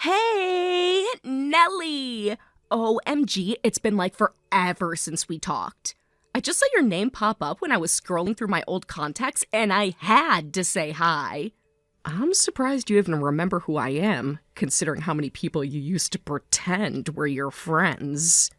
Hey, Nelly! OMG, it's been like forever since we talked. I just saw your name pop up when I was scrolling through my old contacts, and I had to say hi. I'm surprised you even remember who I am, considering how many people you used to pretend were your friends.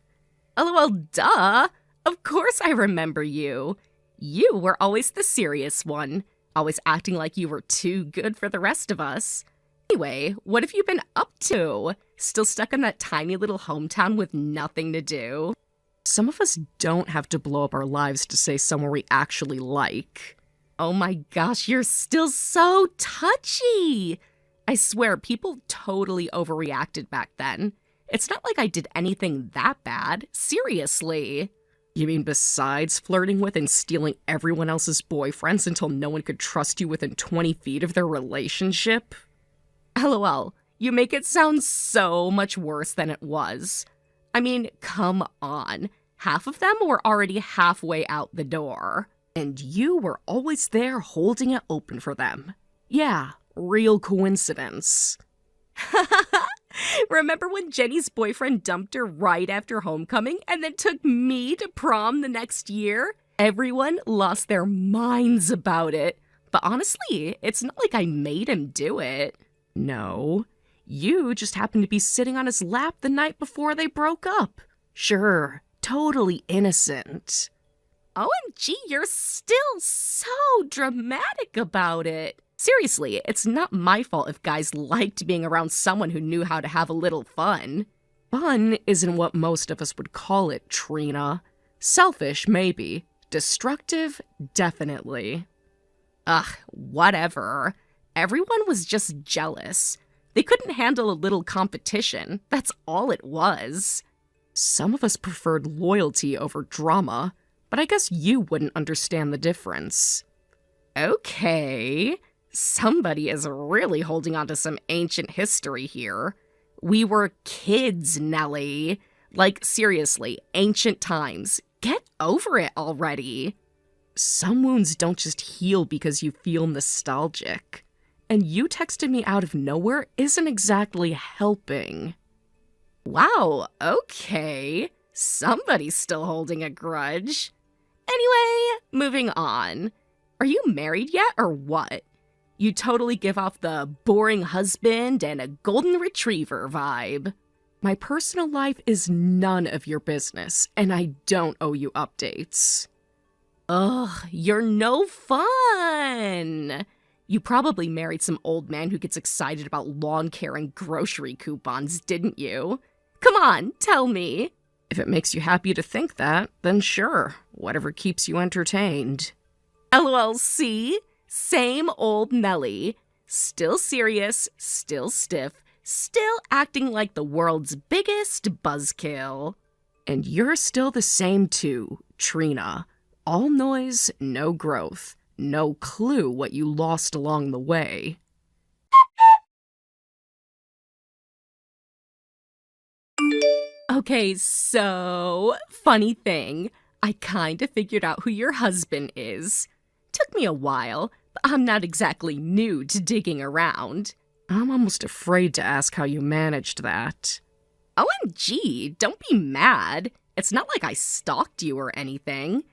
LOL, duh! Of course I remember you. You were always the serious one, always acting like you were too good for the rest of us. Anyway, what have you been up to? Still stuck in that tiny little hometown with nothing to do? Some of us don't have to blow up our lives to say someone we actually like. Oh my gosh, you're still so touchy! I swear, people totally overreacted back then. It's not like I did anything that bad. Seriously. You mean besides flirting with and stealing everyone else's boyfriends until no one could trust you within 20 feet of their relationship? LOL, you make it sound so much worse than it was. I mean, come on. Half of them were already halfway out the door. And you were always there holding it open for them. Yeah, real coincidence. Remember when Jenny's boyfriend dumped her right after homecoming and then took me to prom the next year? Everyone lost their minds about it. But honestly, it's not like I made him do it. No, you just happened to be sitting on his lap the night before they broke up. Sure, totally innocent. OMG, you're still so dramatic about it. Seriously, it's not my fault if guys liked being around someone who knew how to have a little fun. Fun isn't what most of us would call it, Trina. Selfish, maybe. Destructive, definitely. Ugh, whatever. Everyone was just jealous. They couldn't handle a little competition. That's all it was. Some of us preferred loyalty over drama, but I guess you wouldn't understand the difference. Okay, somebody is really holding on to some ancient history here. We were kids, Nelly. Like, seriously, ancient times. Get over it already. Some wounds don't just heal because you feel nostalgic. And you texting me out of nowhere isn't exactly helping. Wow, okay. Somebody's still holding a grudge. Anyway, moving on. Are you married yet or what? You totally give off the boring husband and a golden retriever vibe. My personal life is none of your business, and I don't owe you updates. Ugh, you're no fun! You probably married some old man who gets excited about lawn care and grocery coupons, didn't you? Come on, tell me. If it makes you happy to think that, then sure, whatever keeps you entertained. LOLC, same old Nelly. Still serious, still stiff, still acting like the world's biggest buzzkill. And you're still the same too, Trina. All noise, no growth. No clue what you lost along the way. Okay, so, funny thing, I kinda figured out who your husband is. Took me a while, but I'm not exactly new to digging around. I'm almost afraid to ask how you managed that. OMG, don't be mad. It's not like I stalked you or anything.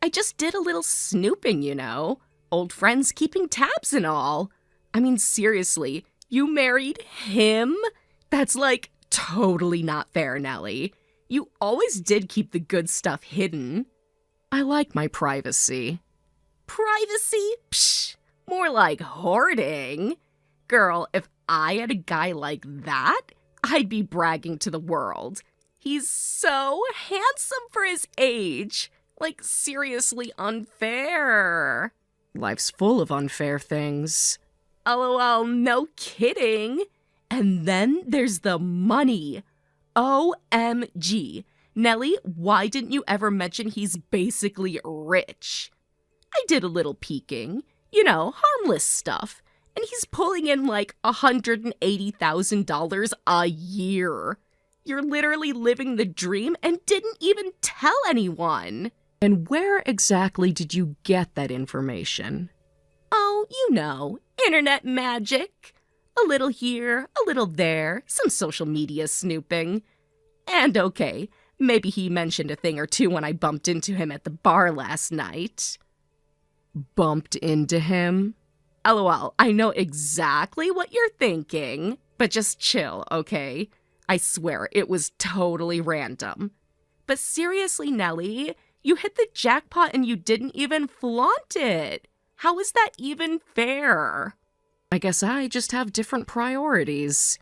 I just did a little snooping, you know. Old friends keeping tabs and all. I mean, seriously, you married him? That's like totally not fair, Nelly. You always did keep the good stuff hidden. I like my privacy. Privacy? Psh, more like hoarding. Girl, if I had a guy like that, I'd be bragging to the world. He's so handsome for his age. Like, seriously unfair. Life's full of unfair things. LOL, no kidding. And then there's the money. OMG. Nelly, why didn't you ever mention he's basically rich? I did a little peeking. You know, harmless stuff. And he's pulling in like $180,000 a year. You're literally living the dream and didn't even tell anyone. And where exactly did you get that information? Oh, you know, internet magic. A little here, a little there, some social media snooping. And okay, maybe he mentioned a thing or two when I bumped into him at the bar last night. Bumped into him? LOL, I know exactly what you're thinking, but just chill, okay? I swear, it was totally random. But seriously, Nelly, you hit the jackpot and you didn't even flaunt it. How is that even fair? I guess I just have different priorities.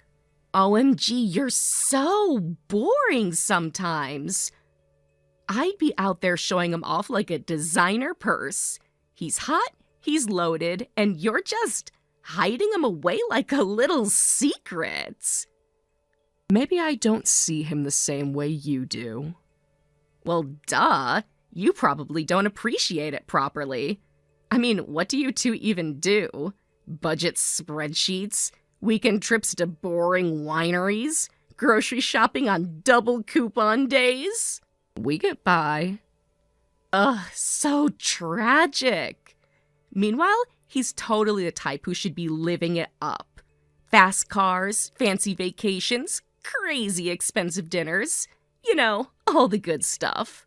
OMG, you're so boring sometimes. I'd be out there showing him off like a designer purse. He's hot, he's loaded, and you're just hiding him away like a little secret. Maybe I don't see him the same way you do. Well, duh. You probably don't appreciate it properly. I mean, what do you two even do? Budget spreadsheets? Weekend trips to boring wineries? Grocery shopping on double coupon days? We get by. Ugh, so tragic. Meanwhile, he's totally the type who should be living it up. Fast cars, fancy vacations, crazy expensive dinners. You know, all the good stuff.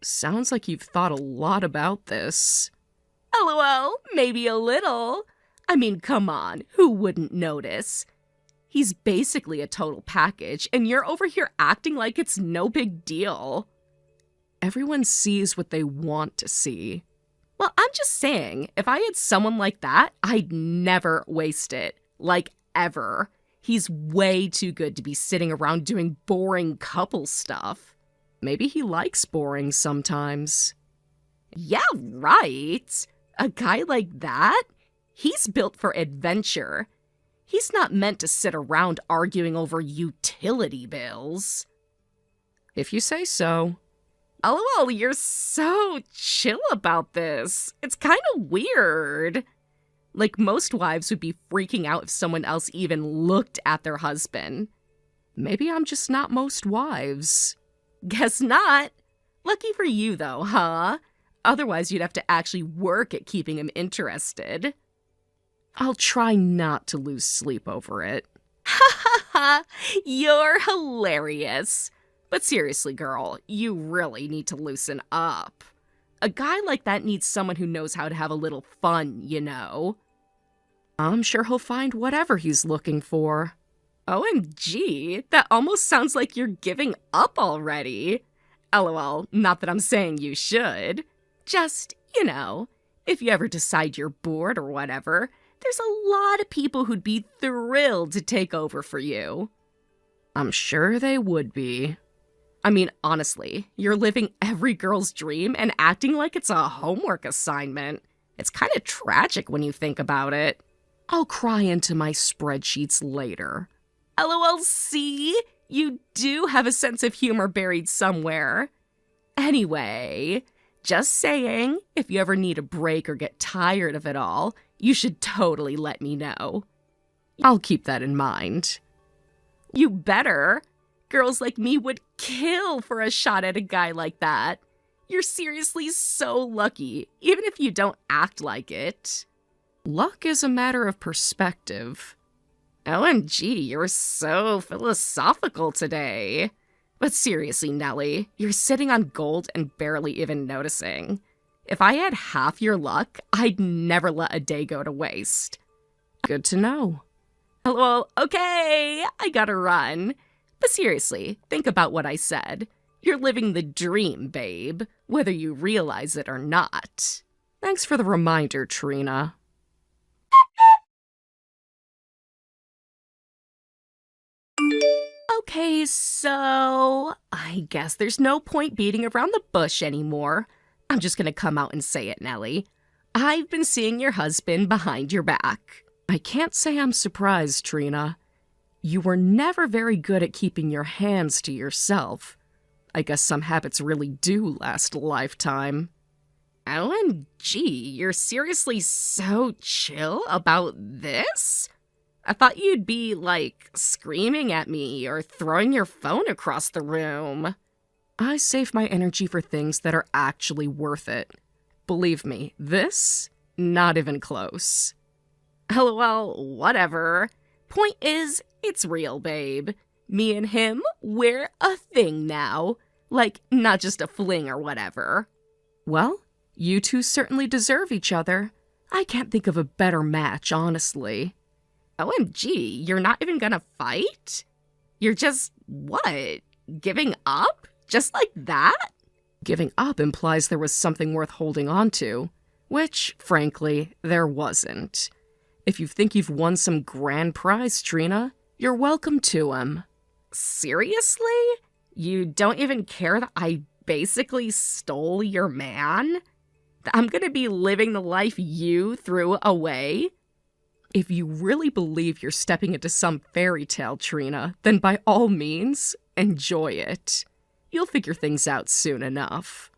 Sounds like you've thought a lot about this. LOL, maybe a little. I mean, come on, who wouldn't notice? He's basically a total package, and you're over here acting like it's no big deal. Everyone sees what they want to see. Well, I'm just saying, if I had someone like that, I'd never waste it. Like, ever. He's way too good to be sitting around doing boring couple stuff. Maybe he likes boring sometimes. Yeah, right. A guy like that? He's built for adventure. He's not meant to sit around arguing over utility bills. If you say so. LOL, you're so chill about this. It's kind of weird. Like, most wives would be freaking out if someone else even looked at their husband. Maybe I'm just not most wives. Guess not. Lucky for you, though, huh? Otherwise, you'd have to actually work at keeping him interested. I'll try not to lose sleep over it. Ha ha ha! You're hilarious. But seriously, girl, you really need to loosen up. A guy like that needs someone who knows how to have a little fun, you know? I'm sure he'll find whatever he's looking for. OMG, that almost sounds like you're giving up already. LOL, not that I'm saying you should. Just, you know, if you ever decide you're bored or whatever, there's a lot of people who'd be thrilled to take over for you. I'm sure they would be. I mean, honestly, you're living every girl's dream and acting like it's a homework assignment. It's kind of tragic when you think about it. I'll cry into my spreadsheets later. LOLC, you do have a sense of humor buried somewhere. Anyway, just saying, if you ever need a break or get tired of it all, you should totally let me know. I'll keep that in mind. You better. Girls like me would kill for a shot at a guy like that. You're seriously so lucky, even if you don't act like it. Luck is a matter of perspective. OMG, you're so philosophical today. But seriously, Nelly, you're sitting on gold and barely even noticing. If I had half your luck, I'd never let a day go to waste. Good to know. Well, okay, I gotta run. But seriously, think about what I said. You're living the dream, babe, whether you realize it or not. Thanks for the reminder, Trina. Okay, so I guess there's no point beating around the bush anymore. I'm just gonna come out and say it, Nelly. I've been seeing your husband behind your back. I can't say I'm surprised, Trina. You were never very good at keeping your hands to yourself. I guess some habits really do last a lifetime. OMG, you're seriously so chill about this? I thought you'd be, like, screaming at me or throwing your phone across the room. I save my energy for things that are actually worth it. Believe me, this? Not even close. LOL, whatever. Point is, it's real, babe. Me and him, we're a thing now. Like, not just a fling or whatever. Well, you two certainly deserve each other. I can't think of a better match, honestly. OMG, you're not even gonna fight? You're just, what, giving up? Just like that? Giving up implies there was something worth holding on to, which, frankly, there wasn't. If you think you've won some grand prize, Trina, you're welcome to him. Seriously? You don't even care that I basically stole your man? That I'm gonna be living the life you threw away? If you really believe you're stepping into some fairy tale, Trina, then by all means, enjoy it. You'll figure things out soon enough.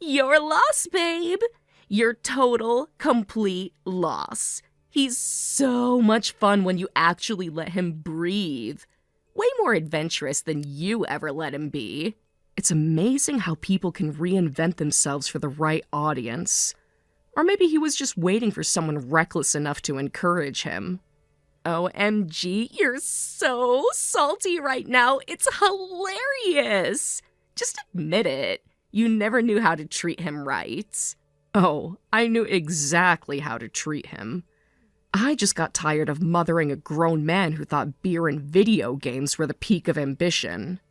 Your loss, babe. Your total, complete loss. He's so much fun when you actually let him breathe. Way more adventurous than you ever let him be. It's amazing how people can reinvent themselves for the right audience. Or maybe he was just waiting for someone reckless enough to encourage him. OMG, you're so salty right now. It's hilarious. Just admit it. You never knew how to treat him right. Oh, I knew exactly how to treat him. I just got tired of mothering a grown man who thought beer and video games were the peak of ambition.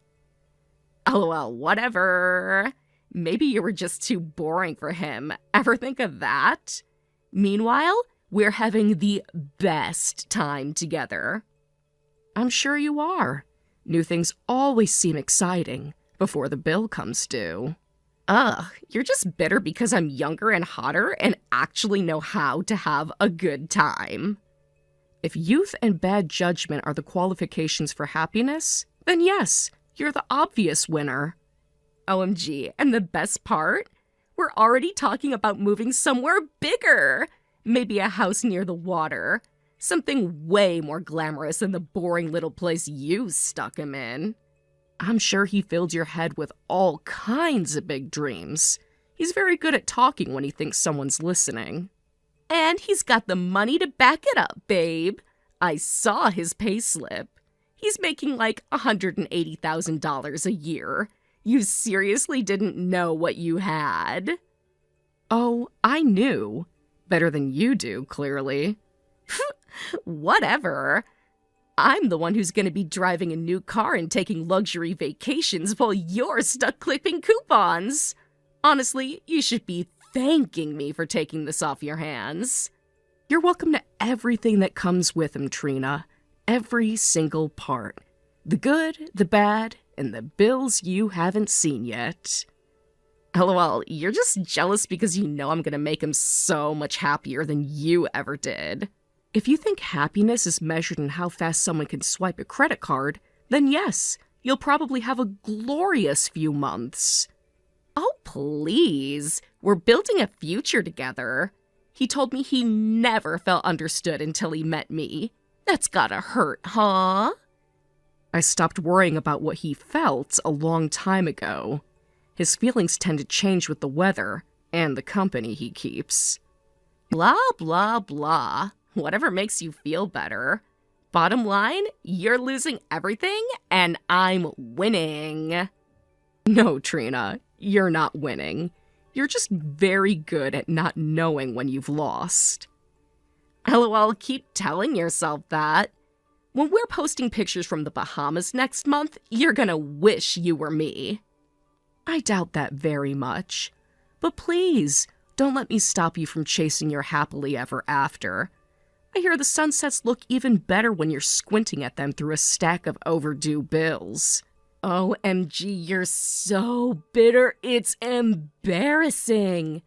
LOL, whatever. Maybe you were just too boring for him. Ever think of that? Meanwhile, we're having the best time together. I'm sure you are. New things always seem exciting before the bill comes due. Ugh, you're just bitter because I'm younger and hotter and actually know how to have a good time. If youth and bad judgment are the qualifications for happiness, then yes, you're the obvious winner. OMG, and the best part? We're already talking about moving somewhere bigger. Maybe a house near the water. Something way more glamorous than the boring little place you stuck him in. I'm sure he filled your head with all kinds of big dreams. He's very good at talking when he thinks someone's listening. And he's got the money to back it up, babe. I saw his payslip. He's making like $180,000 a year. You seriously didn't know what you had? Oh, I knew. Better than you do, clearly. Whatever. I'm the one who's going to be driving a new car and taking luxury vacations while you're stuck clipping coupons. Honestly, you should be thanking me for taking this off your hands. You're welcome to everything that comes with him, Trina. Every single part. The good, the bad, and the bills you haven't seen yet. LOL, you're just jealous because you know I'm gonna make him so much happier than you ever did. If you think happiness is measured in how fast someone can swipe a credit card, then yes, you'll probably have a glorious few months. Oh, please. We're building a future together. He told me he never felt understood until he met me. That's gotta hurt, huh? I stopped worrying about what he felt a long time ago. His feelings tend to change with the weather and the company he keeps. Blah, blah, blah. Whatever makes you feel better. Bottom line, you're losing everything and I'm winning. No, Trina, you're not winning. You're just very good at not knowing when you've lost. LOL, keep telling yourself that. When we're posting pictures from the Bahamas next month, you're gonna wish you were me. I doubt that very much. But please, don't let me stop you from chasing your happily ever after. I hear the sunsets look even better when you're squinting at them through a stack of overdue bills. OMG, you're so bitter, it's embarrassing.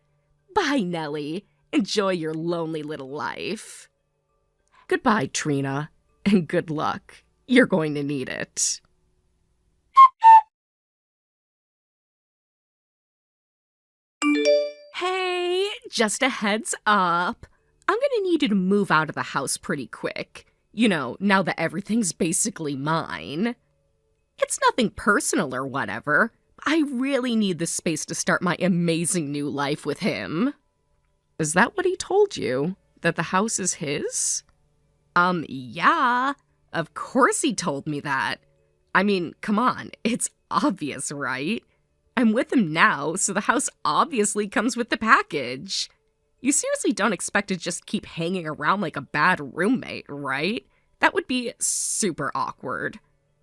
Bye, Nellie. Enjoy your lonely little life. Goodbye, Trina. And good luck. You're going to need it. Hey, just a heads up. I'm gonna need you to move out of the house pretty quick. You know, now that everything's basically mine. It's nothing personal or whatever. I really need this space to start my amazing new life with him. Is that what he told you? That the house is his? Yeah. Of course he told me that. I mean, come on, it's obvious, right? I'm with him now, so the house obviously comes with the package. You seriously don't expect to just keep hanging around like a bad roommate, right? That would be super awkward.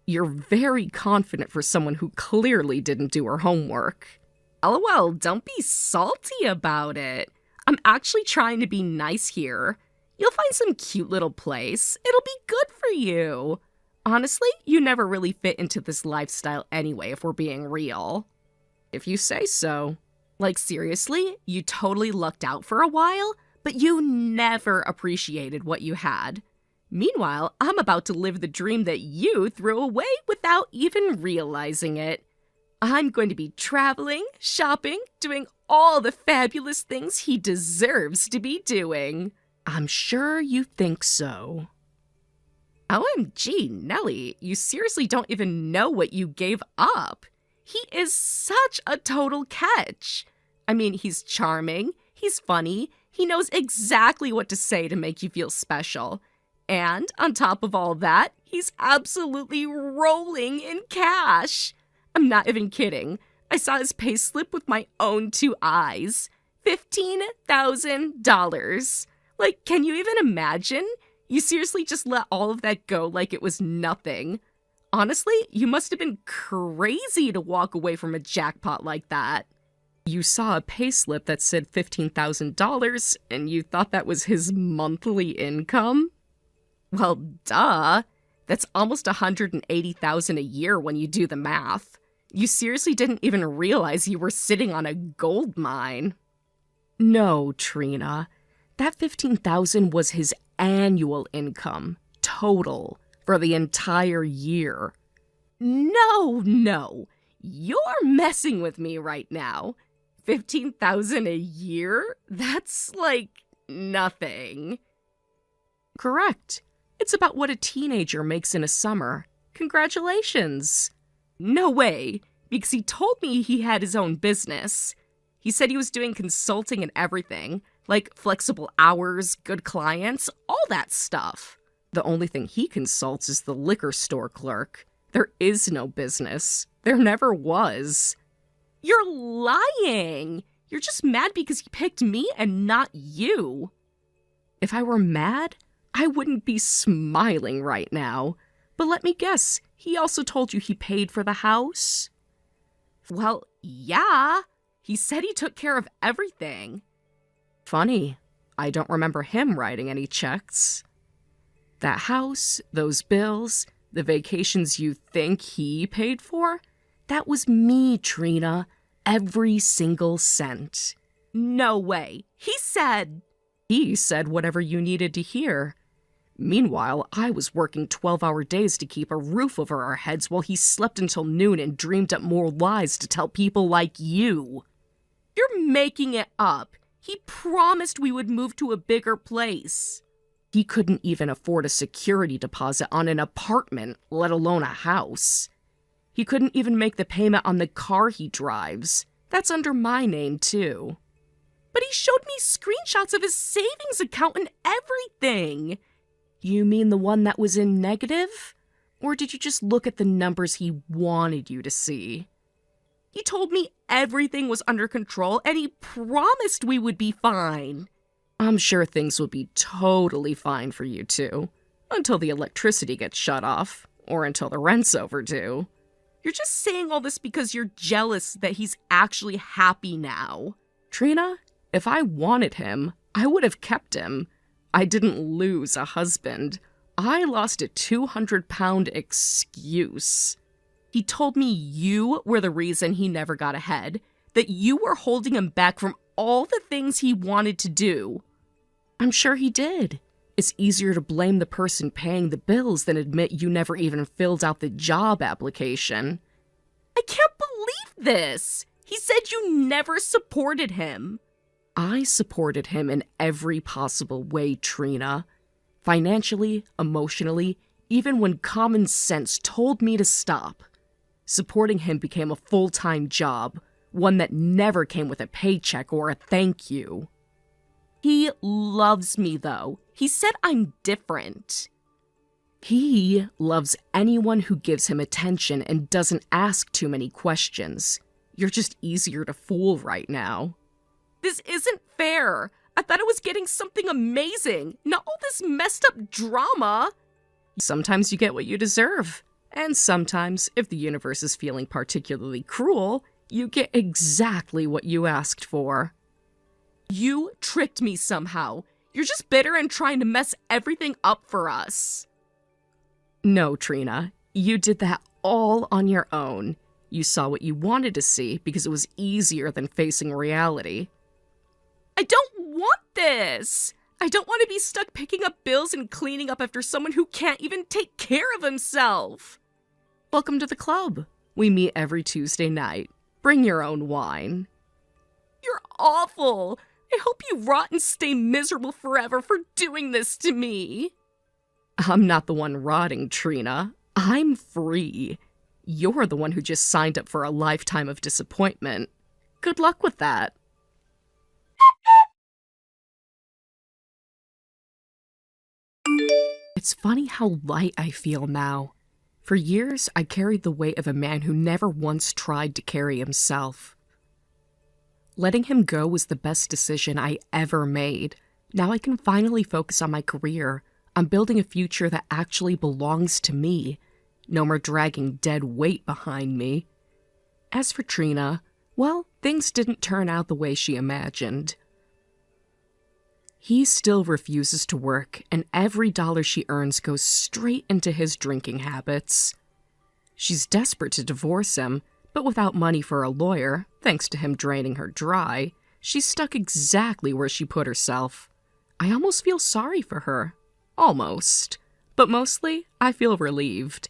You're very confident for someone who clearly didn't do her homework. LOL, don't be salty about it. I'm actually trying to be nice here. You'll find some cute little place. It'll be good for you. Honestly, you never really fit into this lifestyle anyway, if we're being real. If you say so. Like, seriously, you totally lucked out for a while, but you never appreciated what you had. Meanwhile, I'm about to live the dream that you threw away without even realizing it. I'm going to be traveling, shopping, doing all the fabulous things he deserves to be doing. I'm sure you think so. OMG, Nelly, you seriously don't even know what you gave up. He is such a total catch. I mean, he's charming, he's funny, he knows exactly what to say to make you feel special. And on top of all that, he's absolutely rolling in cash. I'm not even kidding. I saw his payslip with my own two eyes. $15,000. Like, can you even imagine? You seriously just let all of that go like it was nothing. Honestly, you must have been crazy to walk away from a jackpot like that. You saw a payslip that said $15,000 and you thought that was his monthly income? Well, duh. That's almost $180,000 a year when you do the math. You seriously didn't even realize you were sitting on a gold mine. No, Trina. That $15,000 was his annual income, total, for the entire year. No. You're messing with me right now. $15,000 a year? That's like nothing. Correct. It's about what a teenager makes in a summer. Congratulations. No way, because he told me he had his own business. He said he was doing consulting and everything, like flexible hours, good clients, all that stuff. The only thing he consults is the liquor store clerk. There is no business. There never was. You're lying! You're just mad because he picked me and not you. If I were mad, I wouldn't be smiling right now. But let me guess, he also told you he paid for the house? Well, yeah. He said he took care of everything. Funny, I don't remember him writing any checks. That house, those bills, the vacations you think he paid for? That was me, Trina. Every single cent. No way. He said whatever you needed to hear. Meanwhile, I was working 12-hour days to keep a roof over our heads while he slept until noon and dreamed up more lies to tell people like you. You're making it up. He promised we would move to a bigger place. He couldn't even afford a security deposit on an apartment, let alone a house. He couldn't even make the payment on the car he drives. That's under my name, too. But he showed me screenshots of his savings account and everything. You mean the one that was in negative? Or did you just look at the numbers he wanted you to see? He told me everything was under control and he promised we would be fine. I'm sure things will be totally fine for you two. Until the electricity gets shut off. Or until the rent's overdue. You're just saying all this because you're jealous that he's actually happy now. Trina, if I wanted him, I would have kept him. I didn't lose a husband. I lost a 200-pound excuse. He told me you were the reason he never got ahead, that you were holding him back from all the things he wanted to do. I'm sure he did. It's easier to blame the person paying the bills than admit you never even filled out the job application. I can't believe this! He said you never supported him. I supported him in every possible way, Trina. Financially, emotionally, even when common sense told me to stop. Supporting him became a full-time job, one that never came with a paycheck or a thank you. He loves me, though. He said I'm different. He loves anyone who gives him attention and doesn't ask too many questions. You're just easier to fool right now. This isn't fair. I thought I was getting something amazing, not all this messed up drama. Sometimes you get what you deserve. And sometimes, if the universe is feeling particularly cruel, you get exactly what you asked for. You tricked me somehow. You're just bitter and trying to mess everything up for us. No, Trina. You did that all on your own. You saw what you wanted to see because it was easier than facing reality. I don't want this! I don't want to be stuck picking up bills and cleaning up after someone who can't even take care of himself. Welcome to the club. We meet every Tuesday night. Bring your own wine. You're awful. I hope you rot and stay miserable forever for doing this to me. I'm not the one rotting, Trina. I'm free. You're the one who just signed up for a lifetime of disappointment. Good luck with that. It's funny how light I feel now. For years, I carried the weight of a man who never once tried to carry himself. Letting him go was the best decision I ever made. Now I can finally focus on my career, on building a future that actually belongs to me. No more dragging dead weight behind me. As for Trina, well, things didn't turn out the way she imagined. He still refuses to work, and every dollar she earns goes straight into his drinking habits. She's desperate to divorce him, but without money for a lawyer, thanks to him draining her dry, she's stuck exactly where she put herself. I almost feel sorry for her. Almost. But mostly, I feel relieved.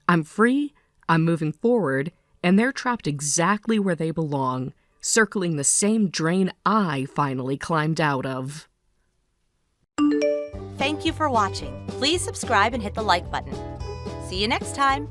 I'm free, I'm moving forward, and they're trapped exactly where they belong, circling the same drain I finally climbed out of. Thank you for watching. Please subscribe and hit the like button. See you next time.